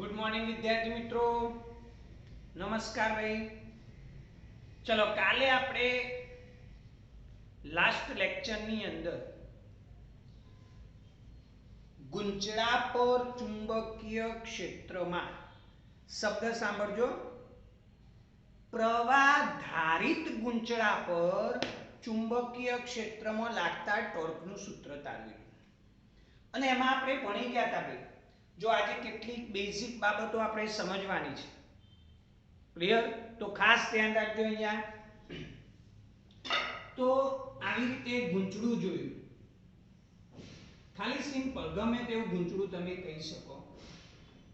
Good morning विद्यार्थी मित्रों, नमस्कार भाई। चलो काले આપણે લાસ્ટ લેક્ચરની અંદર ગુંચળા પર ચુંબકીય ક્ષેત્રમાં શબ્દ સાંભળજો, પ્રવાધારિત ગુંચળા પર ચુંબકીય ક્ષેત્રમાં લાગતા ટોર્કનું સૂત્ર તારવ્યું અને એમાં આપણે ભણી ગયા હતા ભાઈ। જો આજે કેટલીક બેઝિક બાબતો આપણે સમજવાની છે, ક્લિયર? તો ખાસ ધ્યાન રાખજો। અહીંયા તો આવી રીતે ગૂંચળું જોયું, ખાલી સિમ્પલ ગમે તેવું ગૂંચળું તમે કહી શકો।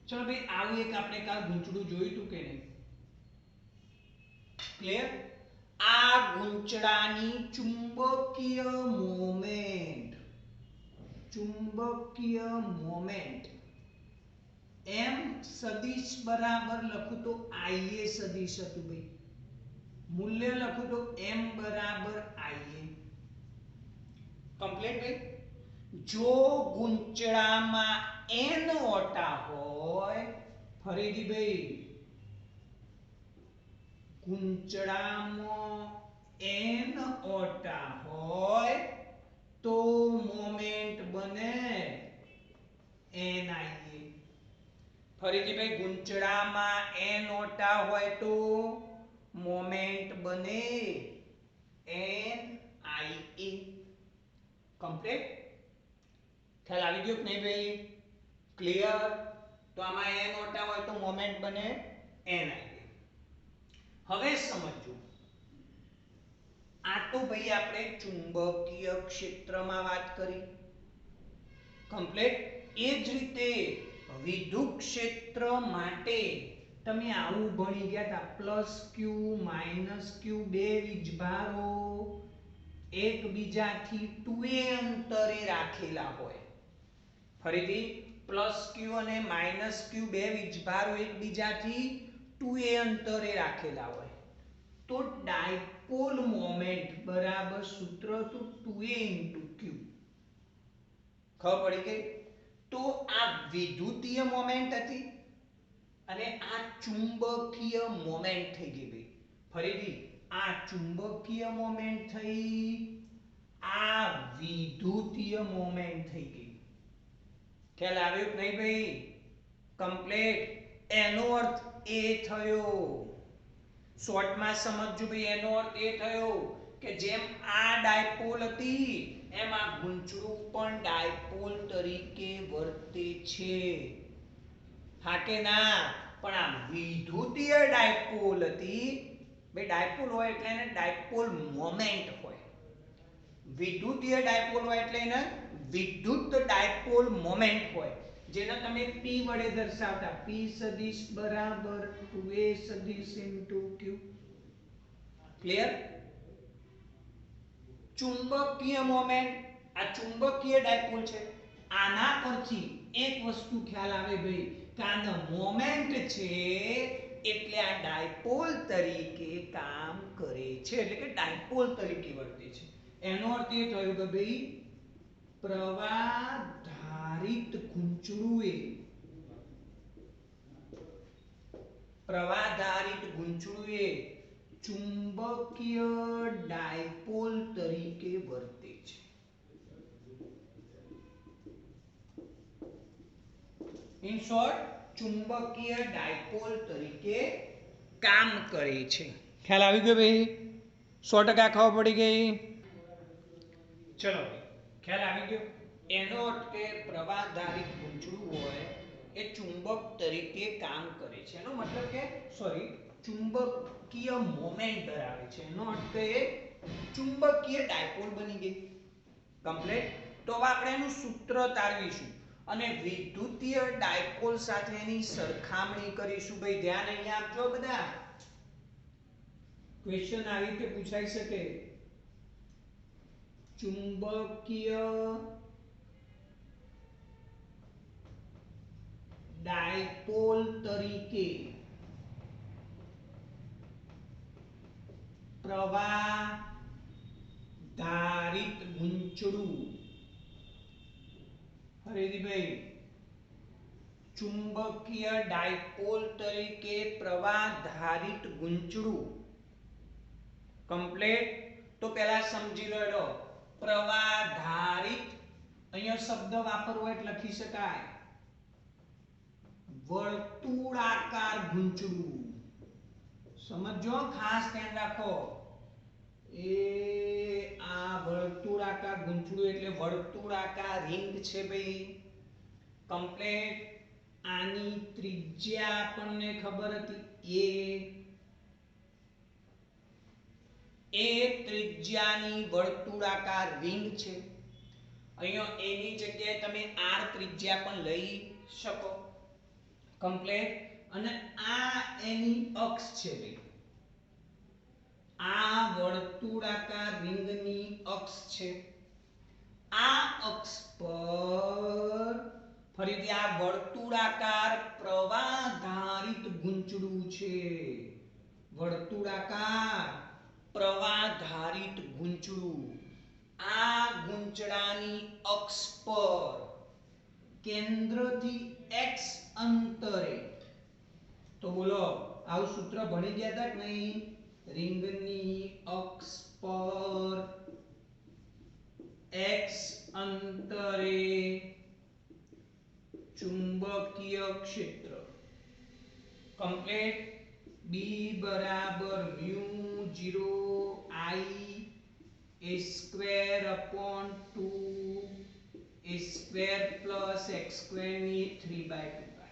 ચલો ભાઈ, આવું એક આપણે કાલ ગૂંચળું જોયું હતું કે નહીં? ક્લિયર? આ ગૂંચળાની ચુંબકીય મોમેન્ટ એમ સદિશ બરાબર લખું તો IA સદિશ હતું ભાઈ, મૂલ્ય લખું તો m બરાબર IA। કમ્પ્લીટ ભાઈ? જો ગુંચળામાં n ઓટા હોય, ફરીથી ભાઈ ગુંચળામાં n ઓટા હોય તો મોમેન્ટ બને NIA। ફરીથી ભાઈ, ગુંચળામાં n ઓટા હોય તો મોમેન્ટ બને NIA। કમ્પ્લીટ? ખ્યાલ આવી ગયો કે નહીં ભાઈ? ક્લિયર? તો આમાં n ઓટા હોય તો મોમેન્ટ બને NIA। હવે સમજો, આ તો ભાઈ આપણે ચુંબકીય ક્ષેત્રમાં વાત કરી, કમ્પ્લીટ? એ જ રીતે વિદ્યુત ક્ષેત્ર માટે તમે આવું ભણી ગયા હતા, પ્લસ ક્યુ માઈનસ ક્યુ બે વીજભારો એકબીજાથી 2a અંતરે રાખેલા હોય। ફરીથી, પ્લસ ક્યુ અને માઈનસ ક્યુ બે વીજભારો એકબીજાથી 2a અંતરે રાખેલા હોય તો ડાયપોલ મોમેન્ટ બરાબર સૂત્ર તો 2a * q। ખબર પડી ગઈ? તો આ વિદ્યુતીય મોમેન્ટ હતી અને આ ચુંબકીય મોમેન્ટ થઈ ગઈ ભાઈ। ફરીથી, આ ચુંબકીય મોમેન્ટ થઈ, આ વિદ્યુતીય મોમેન્ટ થઈ ગઈ। ખ્યાલ આવ્યો કે નહીં ભાઈ? કમ્પ્લીટ? એનો અર્થ એ થયો, શોર્ટમાં સમજજો ભાઈ, એનો અર્થ એ થયો કે જેમ આ ડાયપોલ હતી એમ આ ગુંચળું પણ ડાયપોલ તરીકે વર્તે છે। હા કે ના? પણ આ વિદ્યુતીય ડાયપોલ હતી ભાઈ। ડાયપોલ હોય એટલે એને ડાયપોલ મોમેન્ટ હોય, વિદ્યુતીય ડાયપોલ હોય એટલે એને વિદ્યુત ડાયપોલ મોમેન્ટ હોય, જેને તમે p વડે દર્શાવતા, p સદિશ બરાબર 2a સદિશ * q। ક્લિયર? ચુંબકીય મોમેન્ટ, આ ચુંબકીય ડાયપોલ છે। આના પરથી એક વસ્તુ ખ્યાલ આવે ભાઈ કે આનો મોમેન્ટ છે એટલે આ ડાયપોલ તરીકે કામ કરે છે, એટલે કે ડાયપોલ તરીકે વર્તે છે। એનો અર્થ એ થયો કે ભાઈ પ્રવાધારિત ગુંચળુએ ચુંબકીય ડાયપોલ તરીકે વર્તે છે। ઇન શોર્ટ, ચુંબકીય ડાયપોલ તરીકે કામ કરે છે। ખ્યાલ આવી ગયો ભાઈ? 100% ખબર પડી ગઈ? ચલો, ખ્યાલ આવી ગયો? એનો અર્થ કે પ્રવાહધારિત ગુંચળું હોય એ ચુંબક તરીકે કામ કરે છે, એનો મતલબ કે ચુંબકીય મોમેન્ટ ધરાવે છે, એનો અર્થ કે ચુંબકીય ડાયપોલ બની ગઈ। કમ્પ્લીટ? તો હવે આપણે એનું સૂત્ર તારવીશું અને વિદ્યુતીય ડાયપોલ સાથે એની સરખામણી કરીશું ભાઈ। ધ્યાન અહીંયા આપજો બધા, ક્વેશ્ચન આવી રીતે પૂછાઈ શકે। ચુંબકીય ડાયપોલ તરીકે પ્રવાહધારિત ગુંચળું, ફરીથી ભાઈ ચુંબકીય ડાયપોલ તરીકે પ્રવાહધારિત ગૂંચળું કમ્પ્લીટ. તો પહેલા સમજી લો પ્રવાહધારિત અહીંયા શબ્દ વાપરવો એટલે લખી શકાય વર્તુળાકાર ગૂંચળું. સમજો, ખાસ ધ્યાન રાખો. એ આ વર્તુળાકાર ગૂંચળું એટલે વર્તુળાકાર રિંગ છે ભાઈ. કમ્પ્લીટ. આની ત્રિજ્યા આપણને ખબર હતી એ ત્રિજ્યાની વર્તુળાકાર રિંગ છે. અહીંયા એની જગ્યાએ તમે r ત્રિજ્યા પણ લઈ શકો. કમ્પ્લીટ. અને આ એની અક્ષ છે ભાઈ. આ વર્તુળાકાર રિંગની અક્ષ છે. આ અક્ષ પર ફરીથી આ વર્તુળાકાર પ્રવાહધારિત ગૂંચળું છે. વર્તુળાકાર પ્રવાહધારિત ગૂંચળું. આ ગૂંચળાની અક્ષ પર કેન્દ્રથી x અંતરે. તો બોલો, આવું સૂત્ર ભણી ગયા હતા કે નહીં? રિંગની અક્ષ પર x અંતરે ચુંબકીય ક્ષેત્ર કમ્પ્લીટ. B બરાબર μ0 I a square upon 2 a square plus x square ની 3/2.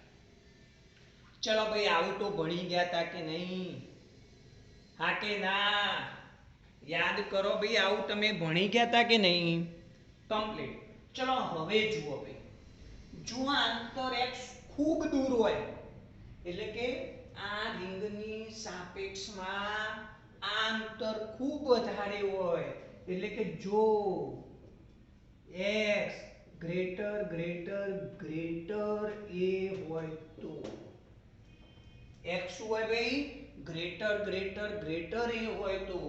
ચલો ભાઈ, આવું તો ભણી ગયા હતા કે નહીં? હા કે ના? યાદ કરો ભાઈ, આવું તમે ભણી ગયા હતા કે નહીં? કમ્પ્લીટ. ચલો હવે જુઓ ભાઈ, જો અંતર x ખૂબ દૂર હોય એટલે કે આ રિંગની સાપેક્ષમાં આ અંતર ખૂબ વધારે હોય એટલે કે જો x greater greater greater a હોય તો x શું હોય ભાઈ? ગ્રેટર ગ્રેટર ગ્રેટર a હોય તો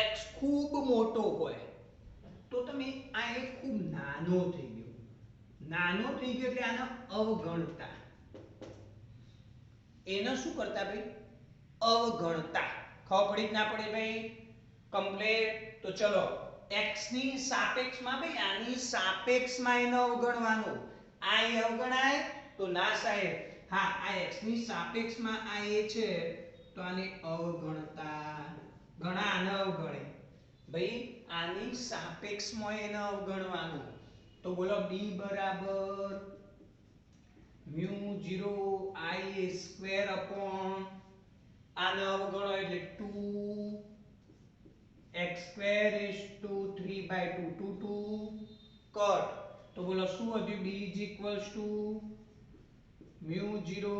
x ખૂબ મોટો હોય તો તમે આ એક ખૂબ નાનો થઈ ગયો. નાનો થઈ ગયો એટલે આને અવગણતા. એને શું કરતા ભાઈ? અવગણતા. ખબર પડી કે ના પડી ભાઈ? કમ્પ્લીટ. તો ચલો x ની સાપેક્ષમાં ભાઈ, આની સાપેક્ષમાં એને અવગણવાનું. આ એ અવગણાય તો ના સાહેબ. હા, આ x ની સાપેક્ષમાં આ એ છે તો આને અવગણતા. ઘણા આને અવગણે ભાઈ, આની સાપેક્ષમાં એને અવગણવાનું. તો બોલો b બરાબર μ0 I a square upon આને અવગણો એટલે 2 x square raised to 3/2 2 cut. તો બોલો શું વધ્યું? b is equals to μ0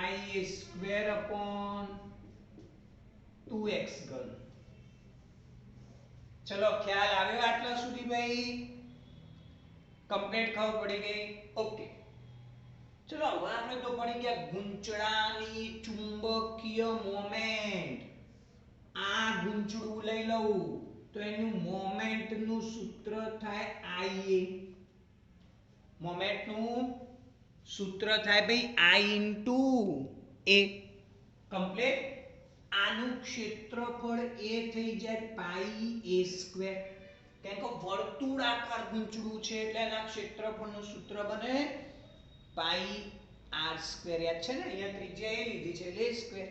I a square upon 2x ઘન. ચલો ખ્યાલ આવ્યો આટલા સુધી ભાઈ? કમ્પ્લીટ ખબર પડી ગઈ? ઓકે. ચલો હવે આપણે તો ભણી ગયા ગૂંચળાની ચુંબકીય મોમેન્ટ. આ ગૂંચળું લઈ લઉં તો એનું મોમેન્ટ નું સૂત્ર થાય IA. મોમેન્ટ નું સૂત્ર થાય ભાઈ I into A. કમ્પ્લીટ. આનું ક્ષેત્રફળ એ થઈ જાય પાઈ a સ્ક્વેર. કેમ કે વર્તુળાકાર ગૂંચળું છે એટલે એના ક્ષેત્રફળનું સૂત્ર બને પાઈ r સ્ક્વેર. યાદ છે ને? અહીંયા ત્રિજ્યા એ લીધી છે એટલે a સ્ક્વેર.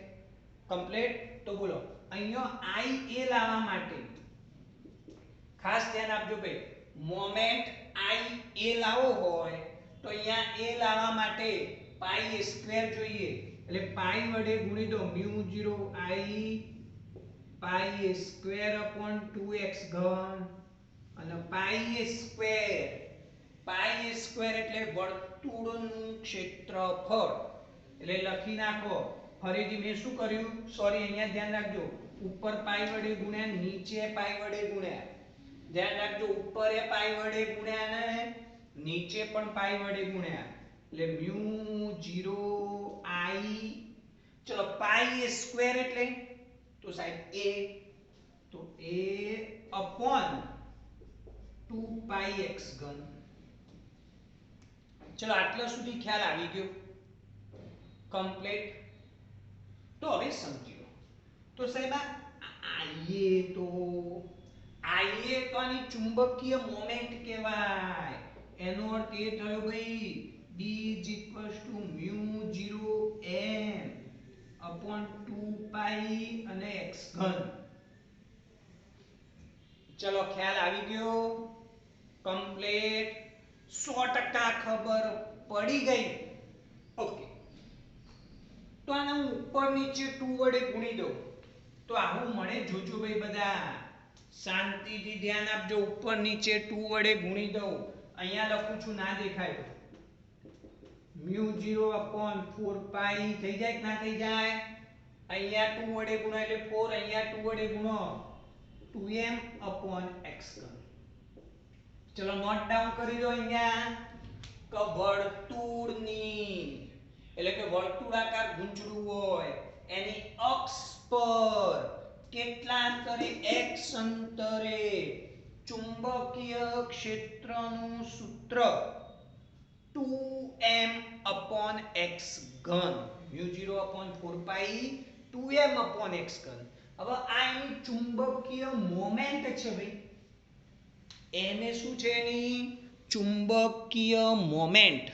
કમ્પ્લીટ. તો બોલો અહીંયા I a લાવવા માટે ખાસ ધ્યાન આપજો ભાઈ, મોમેન્ટ I a લાવવો હોય તો અહીંયા a લાવવા માટે પાઈ a સ્ક્વેર જોઈએ એટલે પાઈ વડે ગુણી દો μ0 I pi a square upon 2x ઘન અને પાઈ a સ્ક્વેર એટલે વર્તુળનું ક્ષેત્રફળ. એટલે લખી નાખો. ફરીથી મેં શું કર્યું? સોરી, અહીંયા ધ્યાન રાખજો. ઉપર પાઈ વડે ગુણ્યા, નીચે પાઈ વડે ગુણ્યા. ધ્યાન રાખજો, ઉપર એ પાઈ વડે ગુણ્યા ને નીચે પણ પાઈ વડે ગુણ્યા એટલે μ0 I. ચલો પાઈ a સ્ક્વેર એટલે તો સાહેબ a, તો a upon 2 પાઈ x ઘન. ચલો આટલા સુધી ખ્યાલ આવી ગયો? કમ્પ્લીટ. તો હવે સમજી લો. તો સાહેબ આઈએ તો આની ચુંબકીય મોમેન્ટ કહેવાય. એનો અર્થ એ થયો ભાઈ B μ0 n upon 2 pi અને x ઘન. ચલો ખ્યાલ આવી ગયો? કમ્પ્લીટ. 100% ખબર પડી ગઈ. ઓકે. તો આને હું ઉપર નીચે 2 વડે ગુણી દઉં તો આવું મળે. જોજો ભાઈ બધા શાંતિથી ધ્યાન આપજો. ઉપર નીચે 2 વડે ગુણી દઉં. અહીંયા લખું છું, ના દેખાય. μ0/4 પાઈ થઈ જાય કે ના થઈ જાય? અહીંયા 2 વડે ગુણો એટલે 4, અહીંયા 2 વડે ગુણો 2m/x ઘન. ચલો નોટ ડાઉન કરી દો. અહીંયા કે વર્તુળની એટલે કે વર્તુળાકાર ગૂંચળું હોય એની અક્ષ પર કેટલા અંતરે? x અંતરે ચુંબકીય ક્ષેત્રનું સૂત્ર 2m/x ઘન. μ0/4 પાઈ 2m/x ઘન. હવે આ એની ચુંબકીય મોમેન્ટ છે ભાઈ. m એ શું છે? એની ચુંબકીય મોમેન્ટ.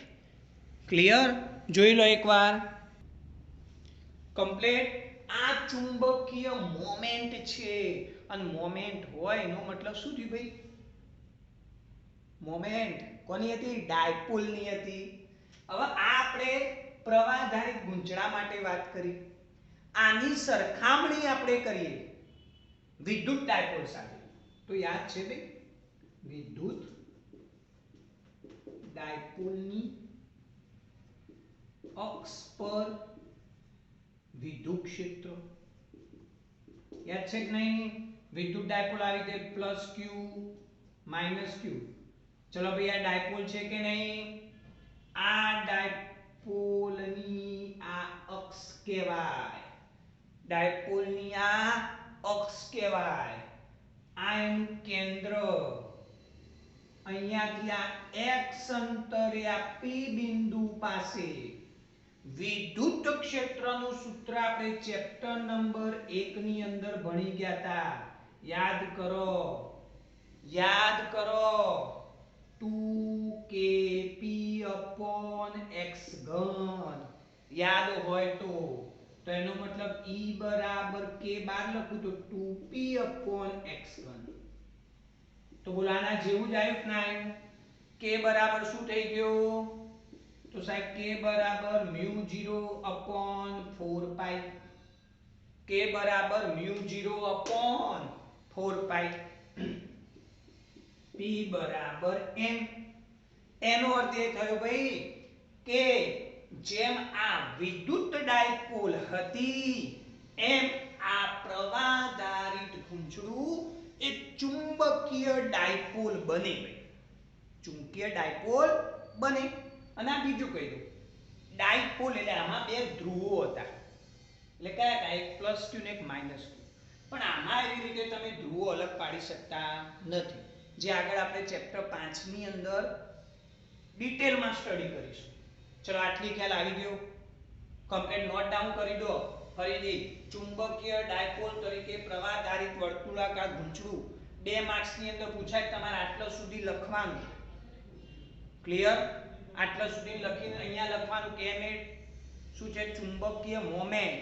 ક્લિયર? જોઈ લો એકવાર. કમ્પ્લીટ. આ ચુંબકીય મોમેન્ટ છે અને મોમેન્ટ હોય એનો મતલબ શું થયું ભાઈ? મોમેન્ટ કોની હતી? ડાયપોલની હતી. હવે આ આપણે પ્રવાહધારિત ગૂંચળા માટે વાત કરી. આની સરખામણી આપણે કરીએ વિદ્યુત ડાયપોલ સાથે તો યાદ છે ભાઈ? વિદ્યુત ડાયપોલની અક્ષ પર વિદ્યુત ક્ષેત્ર યાદ છે કે નહીં? વિદ્યુત ડાયપોલ આવી રીતે +q -q. ચલો ભાઈ આ ડાયપોલ છે કે નહીં? આ ડાયપોલની આ અક્ષ કહેવાય. ડાયપોલની આ અક્ષ કહેવાય. આ એનું કેન્દ્ર. અહીંયાથી આ x અંતરે આ p બિંદુ પાસે વિદ્યુત ક્ષેત્રનું સૂત્ર આપણે ચેપ્ટર નંબર 1 ની અંદર ભણી ગયા હતા. યાદ કરો. 2kp/x ઘન. યાદ હોય તો એનો મતલબ E બરાબર k બાર લખું તો 2p/x ઘન. તો બોલો આના જેવું જ આવ્યું કે ના આવ્યું? k બરાબર શું થઈ ગયો? તો સાહેબ k બરાબર μ0/4 પાઈ. k બરાબર μ0/4 પાઈ. p બરાબર m. એનો અર્થ એ થયો ભાઈ કે જેમ આ વિદ્યુત ડાયપોલ હતી એમ આ પ્રવાહધારિત ગૂંચળું એક ચુંબકીય ડાયપોલ બને. ચુંબકીય ડાયપોલ બને. અને આ બીજું કહી દઉં, ડાયપોલ એટલે આમાં બે ધ્રુવો હતા. એટલે કયા કયા? એક +q ને એક -q. પણ આમાં એવી રીતે તમે ધ્રુવો અલગ પાડી શકતા નથી, જે આગળ આપણે ચેપ્ટર 5 ની અંદર ડિટેલમાં સ્ટડી કરીશું. ચલો આટલી ખ્યાલ આવી ગયો? કમ્પ્લીટ. નોટ ડાઉન કરી દો. ફરીથી ચુંબકીય ડાયપોલ તરીકે પ્રવાહધારિત વર્તુળાકાર ગૂંચળું 2 માર્ક્સ ની અંદર પૂછાય. તમારે આટલા સુધી લખવાનું. ક્લિયર? આટલા સુધી લખીને અહીંયા લખવાનું કે એમ શું છે? ચુંબકીય મોમેન્ટ.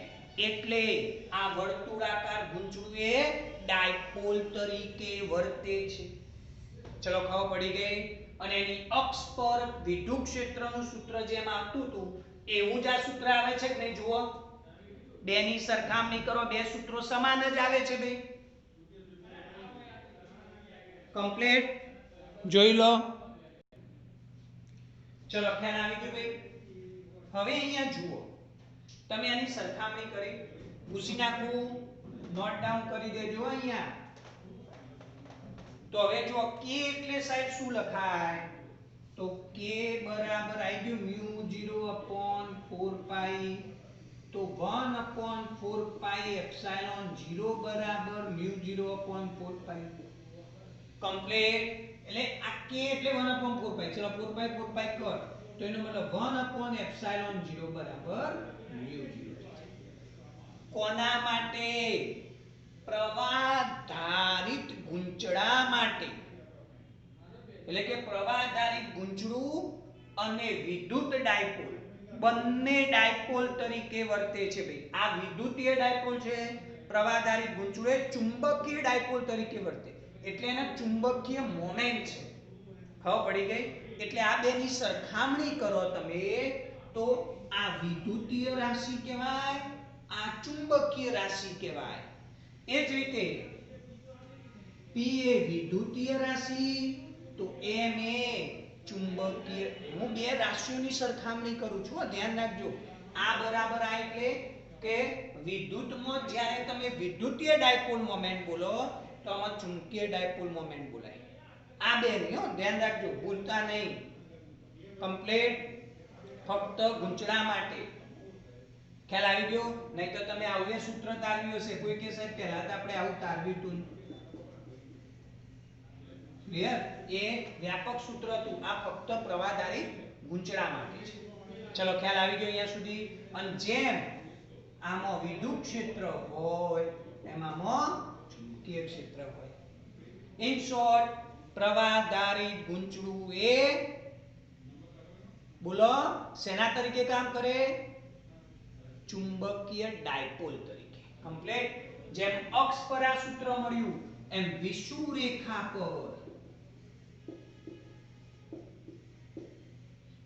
એટલે આ વર્તુળાકાર ગૂંચળું એ ડાયપોલ તરીકે વર્તે છે. ચલો ખબર પડી ગઈ? અને એની અક્ષ પર વિદ્યુત ક્ષેત્રનું સૂત્ર જેમ આવતું હતું એવું જ આ સૂત્ર આવે છે કે નહીં? જુઓ, બે ની સરખામણી કરો, બે સૂત્રો સમાન જ આવે છે ભાઈ. કમ્પ્લીટ. જોઈ લો. ચલો ખ્યાલ આવી ગયો ભાઈ? હવે અહીંયા જુઓ, તમે આની સરખામણી કરી ભૂસી નાખું. નોટ ડાઉન કરી દેજો અહીંયા. તો હવે જો k એટલે સાહેબ શું લખાય? તો k બરાબર આવી ગયું μ0/4 પાઈ. તો 1/4 પાઈ એપ્સિલોન 0 બરાબર μ0/4 પાઈ. કમ્પ્લીટ. એટલે આ k એટલે 1/4 પાઈ. ચલો 4 પાઈ કર. તો એનો મતલબ 1/ε0 બરાબર μ0. કોના માટે? પ્રવાહધારિત ગુંચળા માટે. એટલે કે પ્રવાહધારિત ગુંચળું અને વિદ્યુત ડાયપોલ બંને ડાયપોલ તરીકે વર્તે છે ભાઈ. આ વિદ્યુતીય ડાયપોલ છે, પ્રવાહધારિત ગુંચળું એ ચુંબકીય ડાયપોલ તરીકે વર્તે, એટલે એના ચુંબકીય મોમેન્ટ છે. ખબર પડી ગઈ? એટલે આ બેની સરખામણી કરો તમે તો આ વિદ્યુતીય રાશિ કહેવાય, આ ચુંબકીય રાશિ કહેવાય. એ જ રીતે P એ વિદ્યુતીય રાશિ તો M એ ચુંબકીય. હું બે રાશિઓની સરખામણી કરું છું, ધ્યાન રાખજો. આ બરાબર આ એટલે કે વિદ્યુતમાં જ્યારે તમે વિદ્યુતીય ડાયપોલ મોમેન્ટ બોલો તો આમાં ચુંબકીય ડાયપોલ મોમેન્ટ બોલાય. આ બે નહીં હો, ધ્યાન રાખજો, ભૂલતા નહીં. કમ્પ્લીટ ફક્ત ગુંચળા માટે. ખ્યાલ આવી ગયો? નહીં તો તમે આવું સૂત્ર તારવ્યું હશે, કોઈ કે સાહેબ પહેલા તો આપણે આવું તારવ્યું હતું. ક્લિયર? એ વ્યાપક સૂત્ર હતું, આ ફક્ત પ્રવાહધારિત ગુંચળા માટે છે. ચલો ખ્યાલ આવી ગયો અહીંયા સુધી? અને જેમ આમાં વિદ્યુત ક્ષેત્ર હોય એમાં ચુંબકીય ક્ષેત્ર હોય. ઇન શોર્ટ, પ્રવાહધારિત ગુંચળું એ બોલો શેના તરીકે કામ કરે? ચુંબકીય ડાયપોલ તરીકે. કમ્પ્લીટ. જેમ અક્ષ પર આ સૂત્ર મળ્યું એમ વિષુવરેખા પર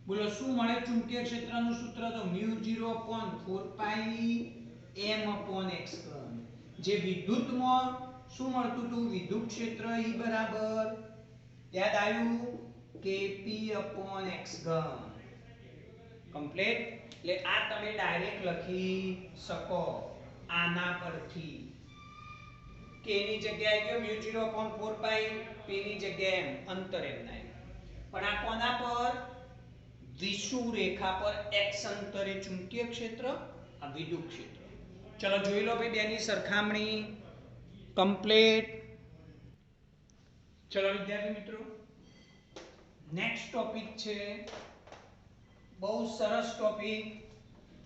બોલો શું મળે? ચુંબકીય ક્ષેત્રનું સૂત્ર તો μ0/4πm/x3. જે વિદ્યુતમાં શું મળતું હતું? વિદ્યુત ક્ષેત્ર E બરાબર યાદ આવ્યું kp/x3. કમ્પ્લીટ. એટલે આ તમે ડાયરેક્ટ લખી શકો આના પરથી. k ની જગ્યાએ કયો? μ0/4π, p ની જગ્યાએ m, અંતર એમ ના. પણ આ કોના પર? વિષુવરેખા પર x અંતરે ચુંબકીય ક્ષેત્ર, આ વિદ્યુત ક્ષેત્ર. ચલો જોઈ લો ભાઈ બેની સરખામણી. કમ્પ્લીટ. ચલો વિદ્યાર્થી મિત્રો, નેક્સ્ટ ટોપિક છે બહુ સરસ ટોપિક.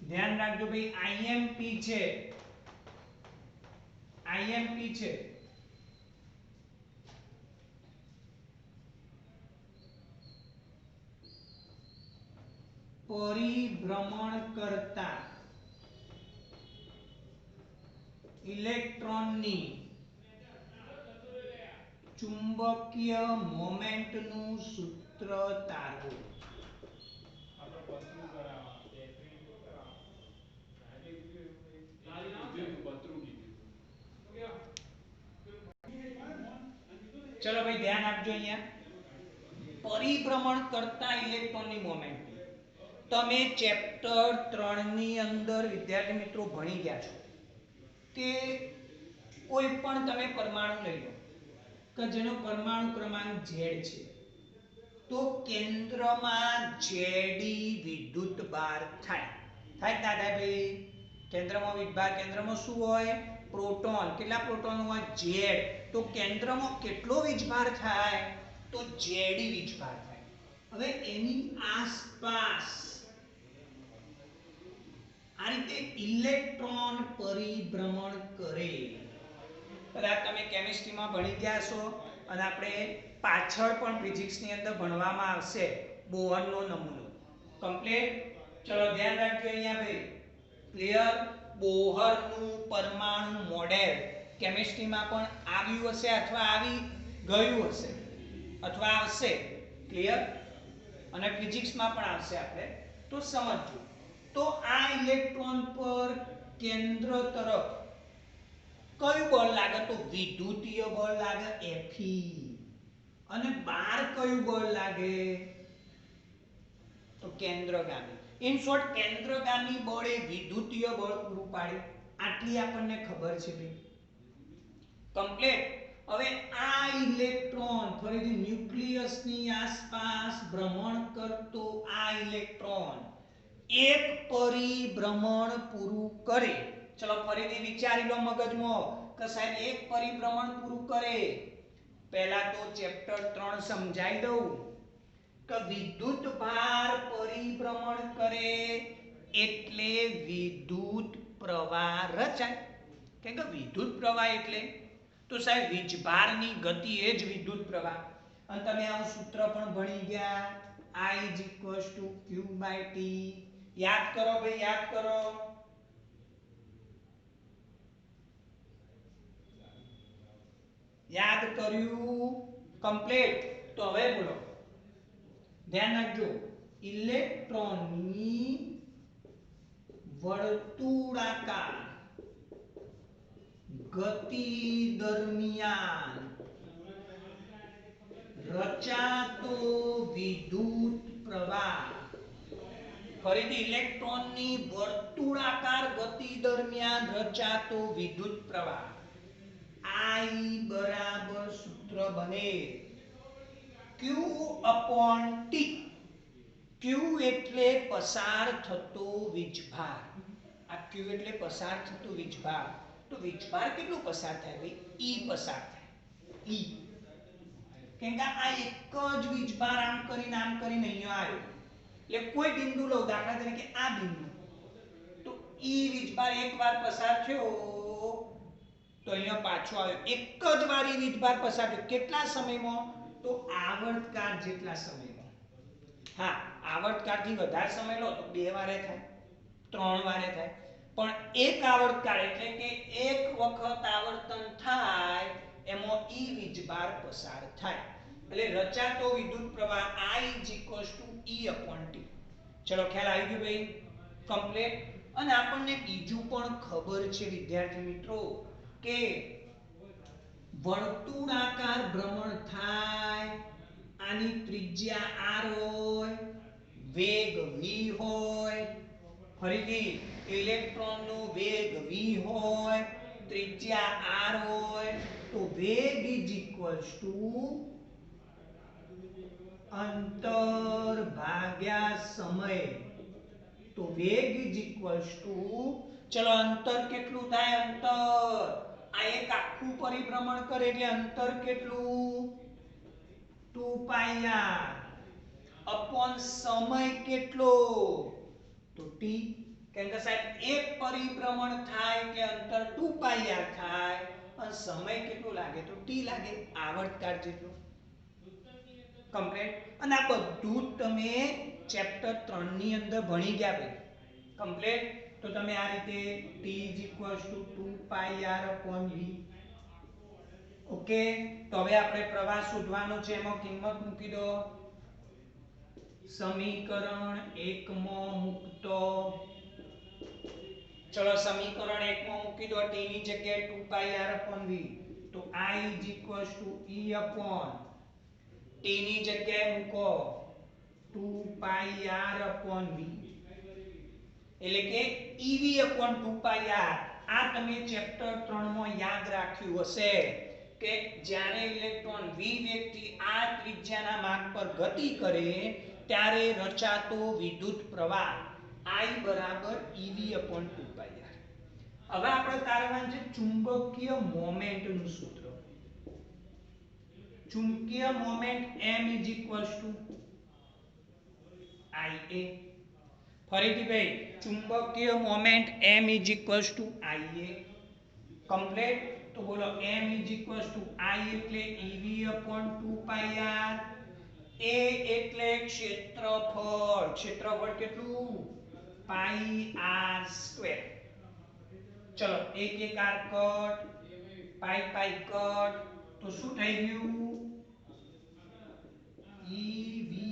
ધ્યાન રાખજો ભાઈ, IMP છે. IMP છે. પરિભ્રમણ કરતા ઇલેક્ટ્રોનની ચુંબકીય મોમેન્ટનું સૂત્ર તારવો. ચલો ભાઈ ધ્યાન આપજો અહીંયા. પરિભ્રમણ કરતા ઇલેક્ટ્રોનની મોમેન્ટ તમે ચેપ્ટર 3 ની અંદર વિદ્યાર્થી મિત્રો ભણી ગયા છો કે કોઈ પણ તમે પરમાણુ લઈ લો કે જેનો પરમાણુ ક્રમાંક Z છે, તો કેન્દ્રમાં Zd વિદ્યુત ભાર થાય. થાય ના થાય ભાઈ? કેન્દ્રમાં વિદ્યુત કેન્દ્રમાં શું હોય? પ્રોટોન. કેટલા પ્રોટોન હોય? Z. તો કેન્દ્રમાં કેટલો વીજભાર થાય? તો Zd વીજભાર થાય. હવે એની આસપાસ આ રીતે ઇલેક્ટ્રોન પરિભ્રમણ કરે. કદાચ તમે કેમિસ્ટ્રીમાં ભણી ગયા છો અને આપણે પાછળ પણ ફિઝિક્સની અંદર ભણવામાં આવશે બોહરનો નમૂનો. કમ્પ્લીટ. ચલો ધ્યાન રાખજો અહીંયા ભાઈ. ક્લિયર? બોહરનું પરમાણુ મોડેલ કેમિસ્ટ્રીમાં પણ આવ્યું હશે અથવા આવી ગયું હશે અથવા આવશે. ક્લિયર? અને ફિઝિક્સમાં પણ આવશે. આપણે તો સમજજો. તો આ ઇલેક્ટ્રોન પર કેન્દ્ર તરફ કયું બળ લાગે? તો વિદ્યુતીય બળ લાગે Fe. અને બહાર કયું બળ લાગે? તો કેન્દ્રગામી. ઇન શોર્ટ, કેન્દ્રગામી બળ એ વિદ્યુતીય બળ પૂરું પાડે. આટલી આપણને ખબર છે ભાઈ. કમ્પ્લીટ. હવે આ ઇલેક્ટ્રોન ફરીથી ન્યુક્લિયસની આસપાસ ભ્રમણ કરતો આ ઇલેક્ટ્રોન એક પરિભ્રમણ પૂરું કરે. ચલો ફરીથી વિચારી લો મગજમાં કે સાહેબ એક પરિભ્રમણ પૂરું કરે. પહેલા તો ચેપ્ટર 3 સમજાઈ દઉં. કે વિદ્યુત ભાર પરિભ્રમણ કરે એટલે વિદ્યુત પ્રવાહ રચાય. કેમ કે વિદ્યુત પ્રવાહ એટલે તો સાહેબ વીજભારની ગતિ એ જ વિદ્યુત પ્રવાહ. અને તમે આવું સૂત્ર પણ ભણી ગયા I q/t. યાદ કરો ભાઈ, યાદ કરો. યાદ કર્યું? કમ્પ્લીટ. તો હવે બોલો, ધ્યાન રાખજો. ઇલેક્ટ્રોનની વર્તુળાકાર ગતિ દરમિયાન રચાતો વિદ્યુત પ્રવાહ. ફરીથી, ઇલેક્ટ્રોનની વર્તુળાકાર ગતિ દરમિયાન રચાતો વિદ્યુત પ્રવાહ I બરાબર સૂત્ર બને Q/T. Q એટલે પસાર થતો વીજભાર. આ Q એટલે પસાર થતો વીજભાર. તો વીજભાર કેટલું પસાર થાય ભાઈ? E પસાર થાય. E. કેમ કે આ એક જ વીજભાર આમ કરીને અહીંયા આવ્યો. એટલે કોઈ બિંદુ લઉં, દાખલા તરીકે આ બિંદુ, તો E વીજભાર એકવાર પસાર થયો તો અહીંયા પાછો આવ્યો. એક જ વાર E વીજભાર પસાર થયો. કેટલા સમયમાં? તો આવર્તકાળ જેટલા સમયમાં. હા, આવર્તકાળથી વધારે સમય લો તો 2 વારે થાય, 3 વારે થાય. પણ એક આવર્તકાળ એટલે કે એક વખત આવર્તન થાય એમાં E વીજભાર પસાર થાય. એટલે રચાતો વિદ્યુત પ્રવાહ I E/T. ચલો, ખ્યાલ આવી ગયો ભાઈ? કમ્પ્લીટ. અને આપણને બીજું પણ ખબર છે વિદ્યાર્થી મિત્રો કે વર્તુળાકાર ભ્રમણ થાય, આની ત્રિજ્યા r હોય, વેગ v હોય. ફરીથી, ઇલેક્ટ્રોનનો વેગ v હોય, ત્રિજ્યા r હોય, તો વેગ અંતર ભાગ્યા સમય. તો વેગ ચલો, અંતર કેટલું થાય? અંતર આ એક આખું પરિભ્રમણ કરે એટલે અંતર કેટલું? 2πr અપોન સમય કેટલો? તો t. કેમ કે સાહેબ એક પરિભ્રમણ થાય એટલે અંતર 2πr થાય અને સમય કેટલો લાગે? તો t લાગે, આવર્તકાળ જેટલો. કમ્પ્લીટ. અને આ બધું તમે ચેપ્ટર 3 ની અંદર ભણી ગયા ભાઈ. કમ્પ્લીટ. તો તમે આ રીતે t 2πr/v. ઓકે. તો હવે આપણે પ્રવાહ શોધવાનો છે, એમાં કિંમત મૂકી દો. સમીકરણ 1 માં મૂકતો. ચલો, સમીકરણ 1 માં મૂકી દો. t ની જગ્યાએ 2πr/v. તો I E/T ની જગ્યાએ મૂકો 2πr/v. એટલે કે ev/2πr. આ તમે ચેપ્ટર 3 માં યાદ રાખ્યું હશે કે જ્યારે ઇલેક્ટ્રોન v વેગથી આ ત્રિજ્યાના માર્ગ પર ગતિ કરે ત્યારે રચાતો વિદ્યુત પ્રવાહ I બરાબર ev/2πr. હવે આપણે તારવાનું છે ચુંબકીય મોમેન્ટનું સૂત્ર. ચુંબકીય મોમેન્ટ m = IA. ફરીથી ભાઈ, ચુંબકીય મોમેન્ટ m = IA. કમ્પ્લીટ. તો બોલો, m I એટલે ev/2πr. a એટલે ક્ષેત્રફળ. ક્ષેત્રફળ કેટલું? πr². ચલો, એક r કટ, પાઈ કટ. તો શું થઈ ગયું? EVR/2.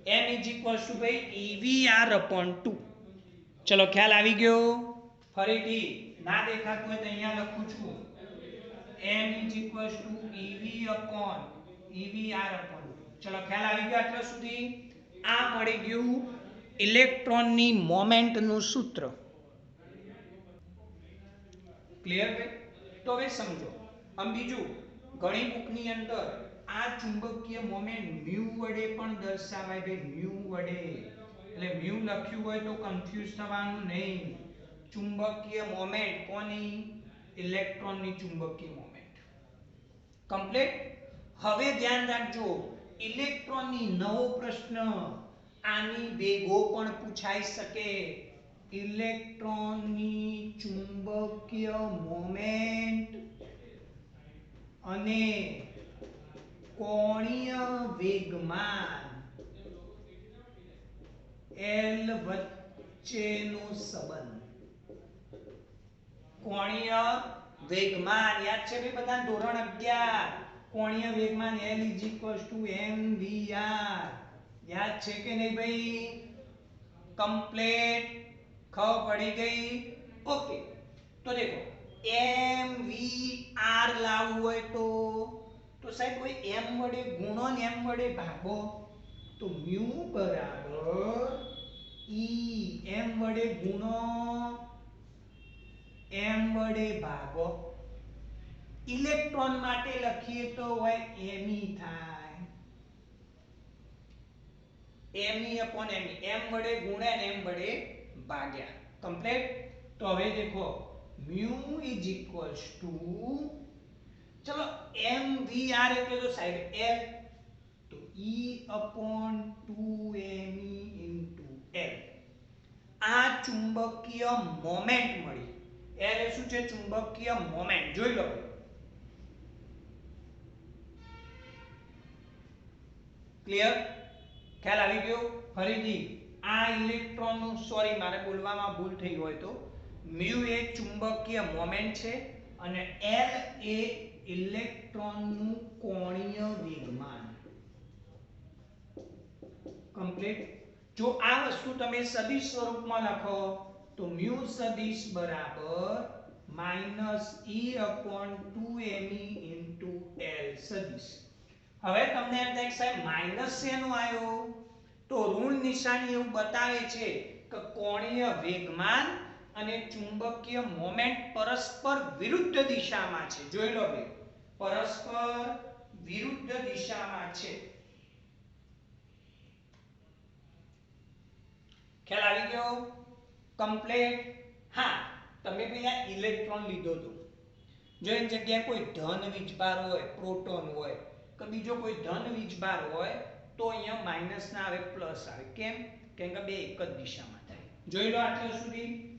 m EVR/2. ચલો, ખ્યાલ આવી ગયો? ફરીથી ના દેખાતું હોય તો અહીંયા લખું છું m EVR/2. ચલો, ખ્યાલ આવી ગયો આટલા સુધી? આ મળી ગયું ઇલેક્ટ્રોનની મોમેન્ટનું સૂત્ર. ક્લિયર ભાઈ? તો હવે સમજો. આમ બીજું, ઘણી બુકની અંદર આ ચુંબકીય મોમેન્ટ મ્યુ વડે પણ દર્શાવાય ભાઈ. મ્યુ વડે. એટલે મ્યુ લખ્યું હોય તો કન્ફ્યુઝ થવાનું નહીં. ચુંબકીય મોમેન્ટ કોની? ઇલેક્ટ્રોનની ચુંબકીય મોમેન્ટ કમ્પ્લીટ. હવે ધ્યાન રાખજો, ઇલેક્ટ્રોનની નવો પ્રશ્ન આની ભેગો પણ પૂછાઈ શકે. ઇલેક્ટ્રોનની ચુંબકીય મોમેન્ટ અને કોણીય વેગમાન L વચ્ચેનો સંબંધ. કોણીય વેગમાન યાદ છે ભાઈ બધા, ધોરણ 11 કોણીય વેગમાન L mvr યાદ છે કે નહીં ભાઈ? કમ્પ્લીટ, ખબર પડી ગઈ? ઓકે. તો દેખો mvr લાવવું હોય તો સાહેબ કોઈ m વડે ગુણો ને m વડે ભાગો તો mu બરાબર e, m વડે ગુણો m વડે ભાગો. ઇલેક્ટ્રોન માટે લખીએ તો હોય me થાય, me upon me, m વડે ગુણ્યા ને m વડે ભાગ્યા. કમ્પ્લીટ. તો હવે દેખો mu is equals to, ચલો mvr એટલે તો સાહેબ L, તો E upon 2me into L. આ ચુંબકીય મોમેન્ટ મળી. L એ શું છે? ચુંબકીય મોમેન્ટ. જોઈ લો. ક્લિયર? ખ્યાલ આવી ગયો? ફરીથી આ ઇલેક્ટ્રોન નું, સોરી મારે બોલવામાં ભૂલ થઈ હોય તો, mu એ ચુંબકીય મોમેન્ટ છે અને L એ ઇલેક્ટ્રોન નું કોણીય વેગમાન. કમ્પ્લીટ. જો આ વસ્તુ તમે સદિશ સ્વરૂપમાં લખો તો mu સદિશ બરાબર -e upon 2me into L સદિશ. હવે તમને એમ થાય કે સાહેબ માઈનસ શેનો આવ્યો? તો ઋણ નિશાની એવું બતાવે છે કે કોણીય વેગમાન અને ચુંબકીય મોમેન્ટ પરસ્પર વિરુદ્ધ દિશામાં છે. જોઈ લો ભાઈ, પરસ્પર વિરુદ્ધ દિશામાં છે. ખ્યાલ આવી ગયો? કમ્પ્લીટ. હા, તમે ભાઈ આ ઇલેક્ટ્રોન લીધો તો, જો એની જગ્યાએ કોઈ ધન વીજભાર હોય, પ્રોટોન હોય કે બીજો કોઈ ધન વીજભાર હોય તો અહીંયા માઈનસ ના આવે, પ્લસ આવે. કેમ? કેમ કે બે એક જ દિશામાં થાય. જોઈ લો આટલા સુધી.